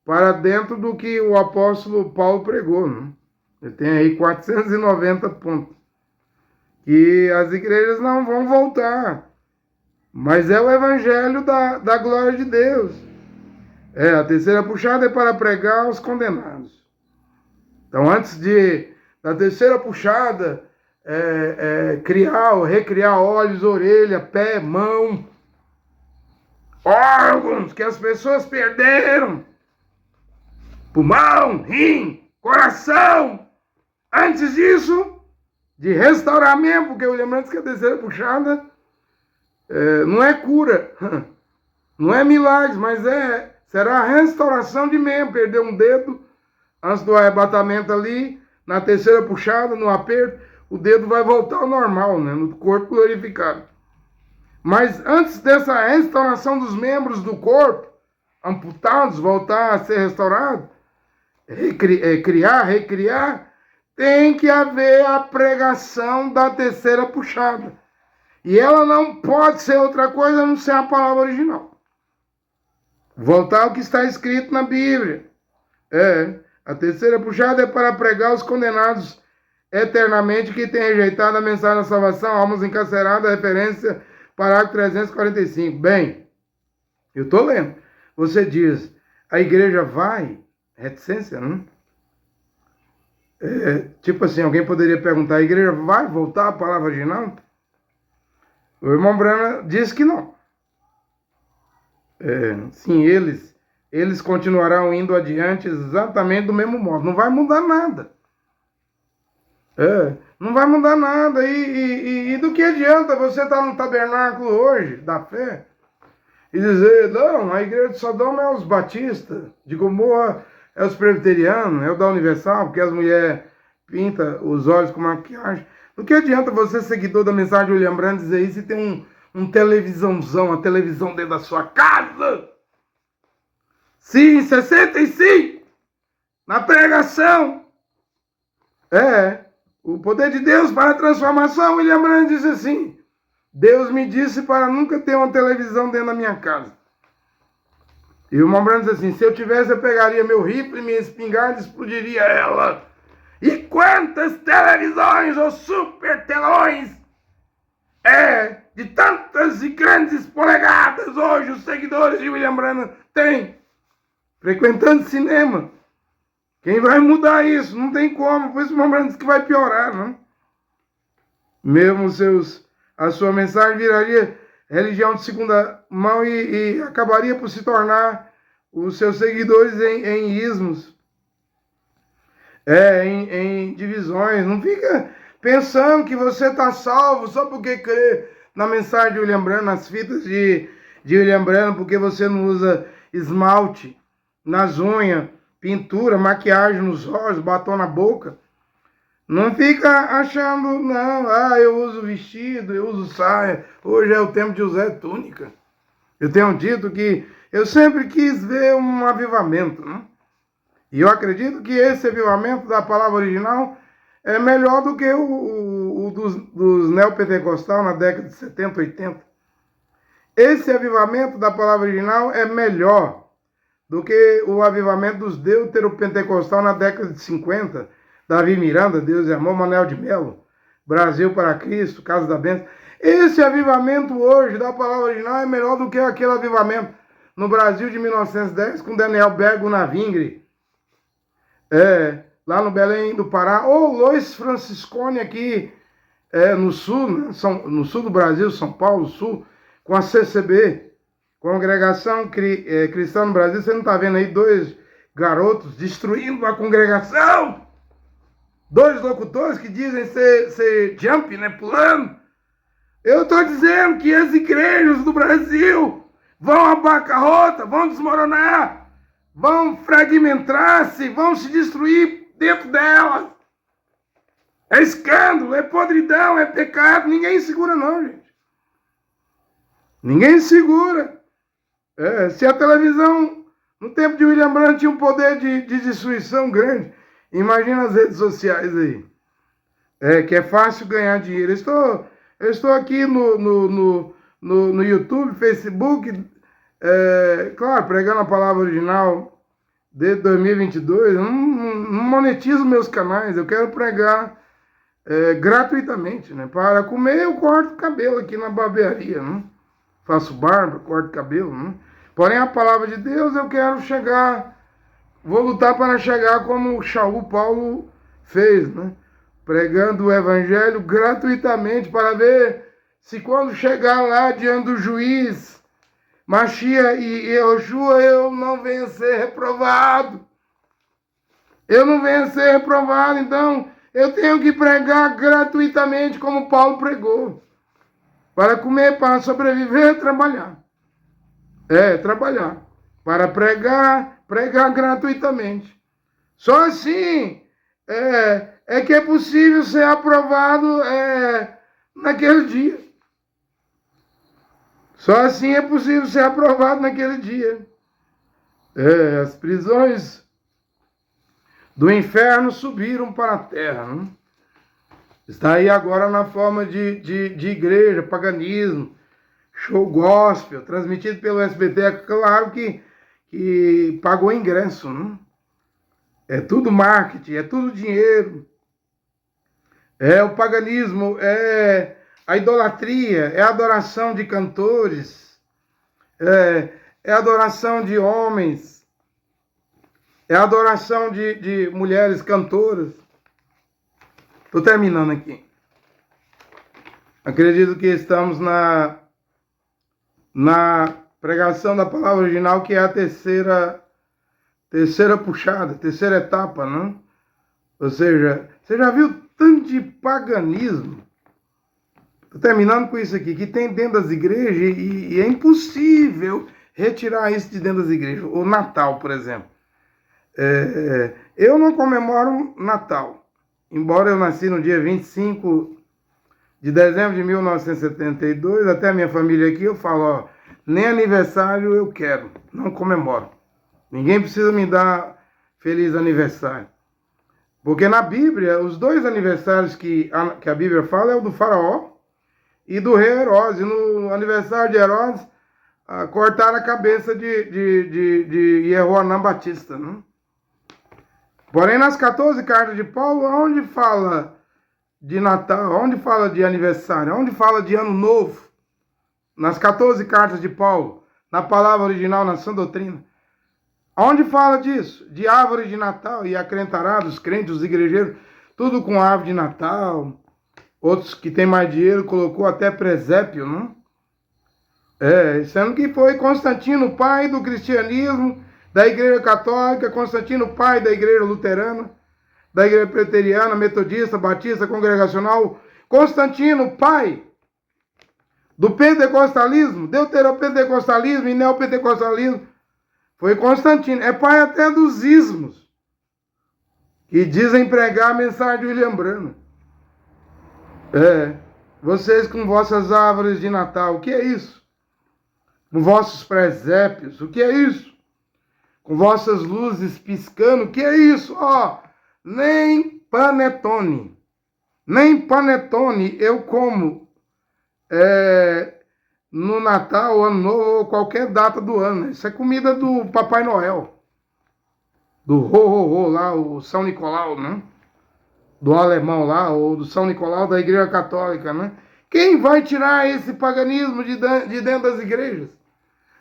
para dentro do que o apóstolo Paulo pregou. Né? Ele tem aí 490 pontos. Que as igrejas não vão voltar, mas é o evangelho da glória de Deus. A terceira puxada é para pregar aos condenados. Então, antes da terceira puxada, recriar olhos, orelha, pé, mão, órgãos que as pessoas perderam, pulmão, rim, coração. Antes disso, de restaurar mesmo, porque eu lembro antes que a terceira puxada não é cura, não é milagre, mas será a restauração de membro. Perder um dedo antes do arrebatamento ali, na terceira puxada, no aperto, o dedo vai voltar ao normal, né? No corpo glorificado. Mas antes dessa restauração dos membros do corpo, amputados, voltar a ser restaurado, recriar, tem que haver a pregação da terceira puxada. E ela não pode ser outra coisa a não ser a palavra original. Voltar ao que está escrito na Bíblia. A terceira puxada é para pregar os condenados eternamente que têm rejeitado a mensagem da salvação, almas encarceradas, referência, parágrafo 345. Bem, eu estou lendo. Você diz, a igreja vai, reticência, não? Tipo assim, alguém poderia perguntar, a igreja vai voltar à palavra original? O irmão Branham diz que não. Sim, eles continuarão indo adiante exatamente do mesmo modo. Não vai mudar nada. Não vai mudar nada. E do que adianta você estar no tabernáculo hoje, da fé, e dizer, não, a igreja de Sodoma é os batistas, de Gomorra é os presbiterianos, é o da Universal, porque as mulheres pintam os olhos com maquiagem. Do que adianta você, seguidor da mensagem de William Branham, dizer isso e ter um televisãozão, uma televisão dentro da sua casa? Sim, 65, na pregação. O poder de Deus para a transformação. William Branham disse assim, Deus me disse para nunca ter uma televisão dentro da minha casa. E o irmão Branham disse assim, se eu tivesse, eu pegaria meu rifle e minha espingarda e explodiria ela. E quantas televisões ou super telões de tantas e grandes polegadas hoje os seguidores de William Branham têm, frequentando cinema. Quem vai mudar isso? Não tem como. Por isso o irmão Branham disse que vai piorar, não? Mesmo a sua mensagem viraria religião de segunda mão e acabaria por se tornar os seus seguidores em ismos, em divisões. Não fica pensando que você está salvo só porque crê na mensagem de William Branham, nas fitas de William Branham, porque você não usa esmalte nas unhas, pintura, maquiagem nos olhos, batom na boca. Não fica achando, não, eu uso vestido, eu uso saia, hoje é o tempo de usar túnica. Eu tenho dito que eu sempre quis ver um avivamento, né? E eu acredito que esse avivamento da palavra original é melhor do que o dos neopentecostais na década de 70, 80. Esse avivamento da palavra original é melhor do que o avivamento dos deuteropentecostais na década de 50, Davi Miranda, Deus e Amor, Manuel de Melo, Brasil para Cristo, Casa da Bênção. Esse avivamento hoje da palavra original é melhor do que aquele avivamento no Brasil de 1910 com Daniel Bergo na Vingre, lá no Belém do Pará, ou Lois Franciscone aqui no sul, né? No sul do Brasil, São Paulo, sul, com a CCB, Congregação Cristã no Brasil. Você não está vendo aí 2 garotos destruindo a congregação? 2 locutores que dizem ser jump, né, pulando. Eu estou dizendo que as igrejas do Brasil vão à bancarrota, vão desmoronar, vão fragmentar-se, vão se destruir dentro delas. É escândalo, é podridão, é pecado. Ninguém segura não, gente. Ninguém segura. Se a televisão, no tempo de William Branham, tinha um poder de destruição grande, imagina as redes sociais aí. Que é fácil ganhar dinheiro. Eu estou aqui no YouTube, Facebook, claro, pregando a palavra original desde 2022. Eu não monetizo meus canais, eu quero pregar gratuitamente, né? Para comer eu corto cabelo aqui na barbearia, né? Faço barba, corto cabelo, né? Porém a palavra de Deus eu quero chegar, vou lutar para chegar como o Shaul Paulo fez, né? Pregando o evangelho gratuitamente para ver se quando chegar lá diante do juiz, Machia e Yoshua, eu não venho a ser reprovado. Eu não venho a ser reprovado, então eu tenho que pregar gratuitamente como Paulo pregou. Para comer, para sobreviver, trabalhar. Trabalhar. Para pregar gratuitamente. Só assim que é possível ser aprovado naquele dia. Só assim é possível ser aprovado naquele dia. As prisões do inferno subiram para a terra. Né? Está aí agora na forma de igreja, paganismo, show gospel, transmitido pelo SBT. É claro que pagou ingresso. Né? É tudo marketing, é tudo dinheiro. O paganismo, a idolatria, é a adoração de cantores, é a adoração de homens, é a adoração de mulheres cantoras. Estou terminando aqui. Acredito que estamos na pregação da palavra original, que é a terceira puxada, terceira etapa, né? Ou seja, você já viu tanto de paganismo? Estou terminando com isso aqui, que tem dentro das igrejas e é impossível retirar isso de dentro das igrejas. O Natal, por exemplo. Eu não comemoro Natal, embora eu nasci no dia 25 de dezembro de 1972, até a minha família aqui, eu falo, ó, nem aniversário eu quero, não comemoro. Ninguém precisa me dar feliz aniversário. Porque na Bíblia, os dois aniversários que a Bíblia fala é o do faraó e do rei Herodes. E no aniversário de Herodes, cortaram a cabeça de Jeoanã Batista, né? Porém, nas 14 cartas de Paulo, onde fala de Natal, onde fala de aniversário, onde fala de Ano Novo, nas 14 cartas de Paulo, na palavra original, na sã doutrina, onde fala disso? De árvore de Natal, e acrentará dos crentes, os igrejeiros, tudo com árvore de Natal. Outros que têm mais dinheiro colocou até presépio, não? Sendo que foi Constantino, pai do cristianismo, da igreja católica, Constantino, pai da igreja luterana, da igreja preteriana, metodista, batista, congregacional, Constantino, pai do pentecostalismo, deuteropentecostalismo e neopentecostalismo, foi Constantino, é pai até dos ismos, que dizem pregar a mensagem de William Branham. Vocês com vossas árvores de Natal, o que é isso? Com vossos presépios, o que é isso? Com vossas luzes piscando, o que é isso? Nem panetone eu como no Natal, Ano Novo, ou qualquer data do ano. Isso é comida do Papai Noel, do ho, lá, o São Nicolau, né? Do alemão lá, ou do São Nicolau da Igreja Católica, né? Quem vai tirar esse paganismo de dentro das igrejas?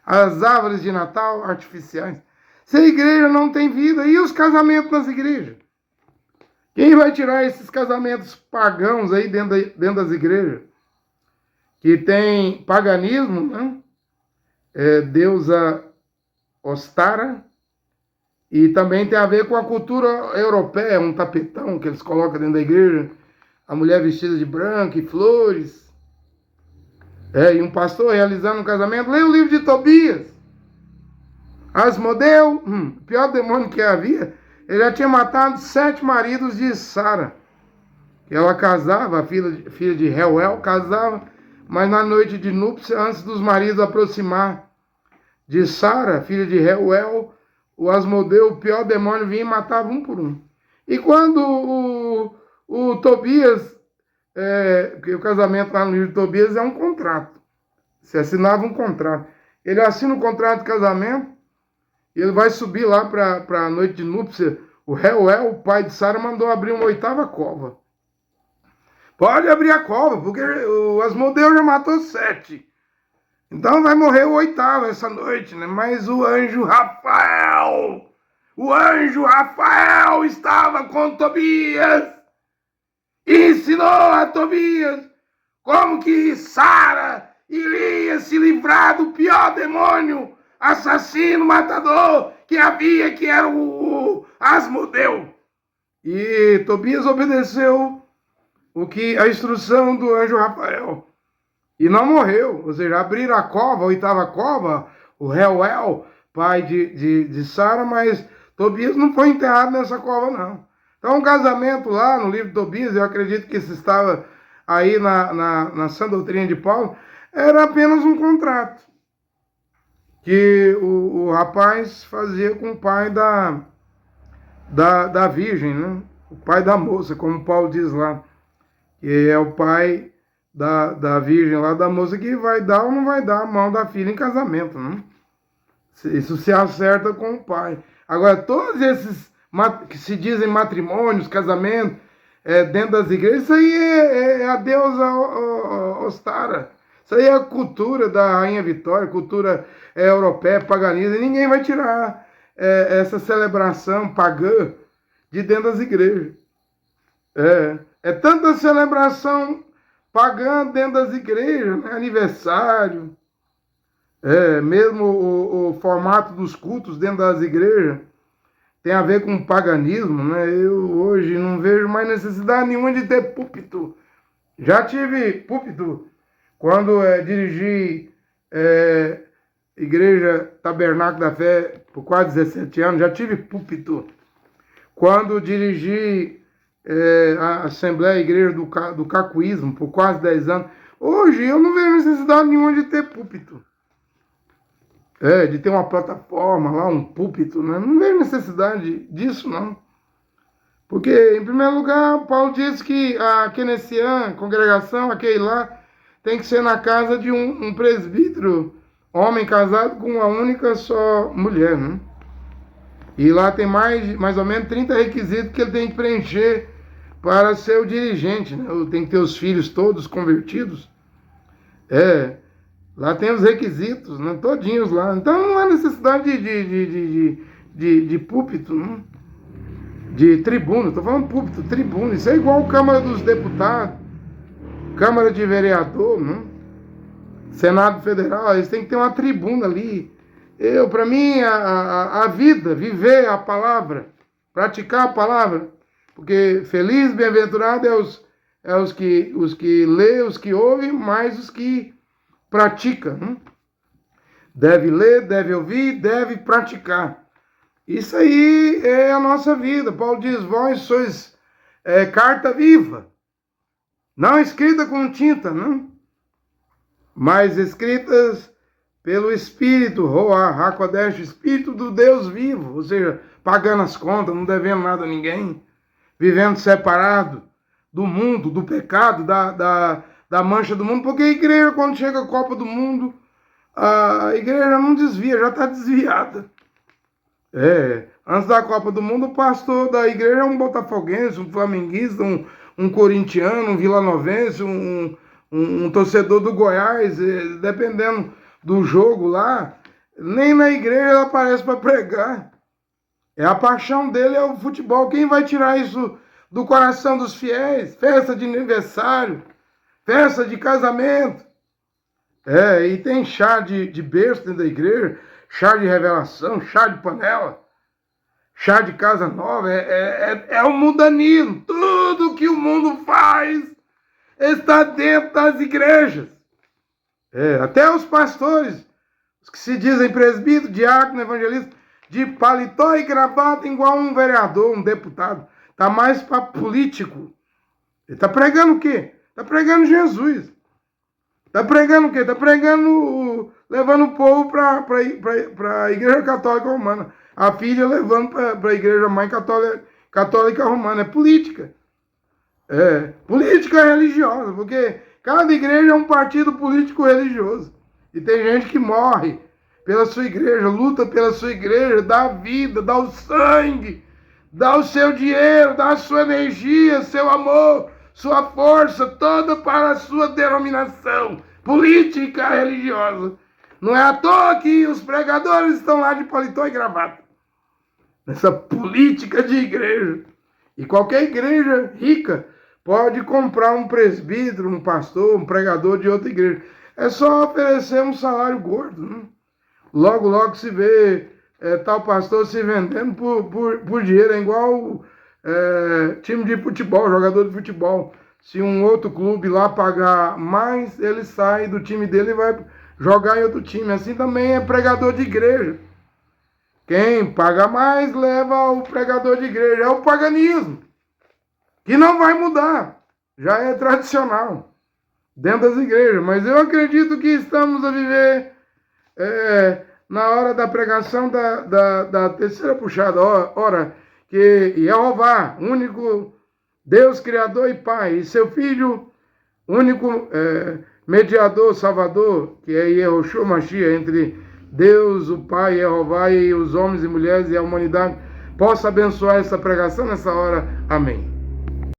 As árvores de Natal artificiais. Se a igreja não tem vida, e os casamentos nas igrejas? Quem vai tirar esses casamentos pagãos aí dentro das igrejas? Que tem paganismo, né? Deusa Ostara, e também tem a ver com a cultura europeia, um tapetão que eles colocam dentro da igreja, a mulher vestida de branco e flores, e um pastor realizando um casamento. Leia o livro de Tobias. Asmodeu, o pior demônio que havia, ele já tinha matado 7 maridos de Sara. Ela casava, a filha de Reuel casava, mas na noite de núpcia, antes dos maridos aproximar de Sara, filha de Reuel, o Asmodeu, o pior demônio, vinha e matava um por um. E quando o Tobias, porque o casamento lá no livro de Tobias é um contrato, se assinava um contrato. Ele assina um contrato de casamento, e ele vai subir lá para a noite de núpcia. O Reuel, o pai de Sara, mandou abrir uma 8ª cova. Pode abrir a cova, porque o Asmodeu já matou 7. Então vai morrer o 8º essa noite, né? Mas o anjo Rafael estava com Tobias e ensinou a Tobias como que Sara iria se livrar do pior demônio, assassino, matador que havia, que era o Asmodeu. E Tobias obedeceu a instrução do anjo Rafael. E não morreu, ou seja, abriram a cova, a 8ª cova, o Reuel, pai de Sara, mas Tobias não foi enterrado nessa cova, não. Então, um casamento lá no livro de Tobias, eu acredito que isso estava aí na sã doutrina de Paulo, era apenas um contrato que o rapaz fazia com o pai da virgem, né? O pai da moça, como Paulo diz lá, que é o pai da virgem lá, da moça, que vai dar ou não vai dar a mão da filha em casamento, né? Isso se acerta com o pai. Agora, todos esses que se dizem matrimônios, casamentos, dentro das igrejas, isso aí é a deusa Ostara. Isso aí é a cultura da Rainha Vitória, cultura europeia, paganismo, e ninguém vai tirar essa celebração pagã de dentro das igrejas. É tanta celebração pagã dentro das igrejas, né? Aniversário, mesmo o formato dos cultos dentro das igrejas tem a ver com paganismo, né? Eu hoje não vejo mais necessidade nenhuma de ter púlpito. Já tive púlpito quando dirigi Igreja Tabernáculo da Fé por quase 17 anos, já tive púlpito. Quando dirigi a Assembleia Igreja do Cacuísmo por quase 10 anos. Hoje eu não vejo necessidade nenhuma de ter púlpito. De ter uma plataforma lá, um púlpito, né? Não vejo necessidade disso, não. Porque, em primeiro lugar, Paulo diz que a Kenessian, congregação, aquele lá, tem que ser na casa de um presbítero, homem casado com uma única só mulher, né? E lá tem mais ou menos 30 requisitos que ele tem que preencher para ser o dirigente, né? Tem que ter os filhos todos convertidos. Lá tem os requisitos, né? Todinhos lá. Então não há necessidade de púlpito, né? De tribuna. Estou falando púlpito, tribuna. Isso é igual a Câmara dos Deputados, Câmara de Vereador, né? Senado Federal. Eles têm que ter uma tribuna ali. Para mim, a vida, viver a palavra, praticar a palavra, porque feliz, bem-aventurado é os que lê, os que ouvem, mais os que praticam. Né? Deve ler, deve ouvir, deve praticar. Isso aí é a nossa vida. Paulo diz, vós sois carta viva, não escrita com tinta, né? Mas escritas pelo Espírito, Roá, Hakodesh, Espírito do Deus vivo, ou seja, pagando as contas, não devendo nada a ninguém, vivendo separado do mundo, do pecado, da mancha do mundo, porque a igreja, quando chega a Copa do Mundo, a igreja não desvia, já está desviada. Antes da Copa do Mundo, o pastor da igreja é um botafoguense, um flamenguista, um corintiano, um vilanovense, um torcedor do Goiás, dependendo do jogo lá, nem na igreja ele aparece para pregar. A paixão dele é o futebol. Quem vai tirar isso do coração dos fiéis? Festa de aniversário, festa de casamento. E tem chá de berço dentro da igreja, chá de revelação, chá de panela, chá de casa nova. É o mundanismo. Tudo que o mundo faz está dentro das igrejas. Até os pastores, os que se dizem presbítero, diácono, evangelista, de paletó e gravata igual um vereador, um deputado. Está mais para político. Ele está pregando o quê? Está pregando Jesus. Está pregando o quê? Está pregando, levando o povo para a Igreja Católica Romana. A filha levando para a Igreja Mãe Católica Romana. É política. Política religiosa, porque cada igreja é um partido político religioso. E tem gente que morre pela sua igreja, luta pela sua igreja, dá a vida, dá o sangue, dá o seu dinheiro, dá a sua energia, seu amor, sua força, toda para a sua denominação política religiosa. Não é à toa que os pregadores estão lá de paletó e gravata. Nessa política de igreja. E qualquer igreja rica pode comprar um presbítero, um pastor, um pregador de outra igreja. É só oferecer um salário gordo. Né? Logo, logo se vê tal pastor se vendendo por dinheiro. É igual time de futebol, jogador de futebol. Se um outro clube lá pagar mais, ele sai do time dele e vai jogar em outro time. Assim também é pregador de igreja. Quem paga mais leva o pregador de igreja. É o paganismo. Que não vai mudar, já é tradicional dentro das igrejas, mas eu acredito que estamos a viver na hora da pregação da terceira puxada, hora que Jeová, único Deus Criador e Pai, e seu Filho, único mediador, Salvador, que é Yehoshua Mashiach, entre Deus, o Pai, Jeová e os homens e mulheres e a humanidade, possa abençoar essa pregação nessa hora. Amém.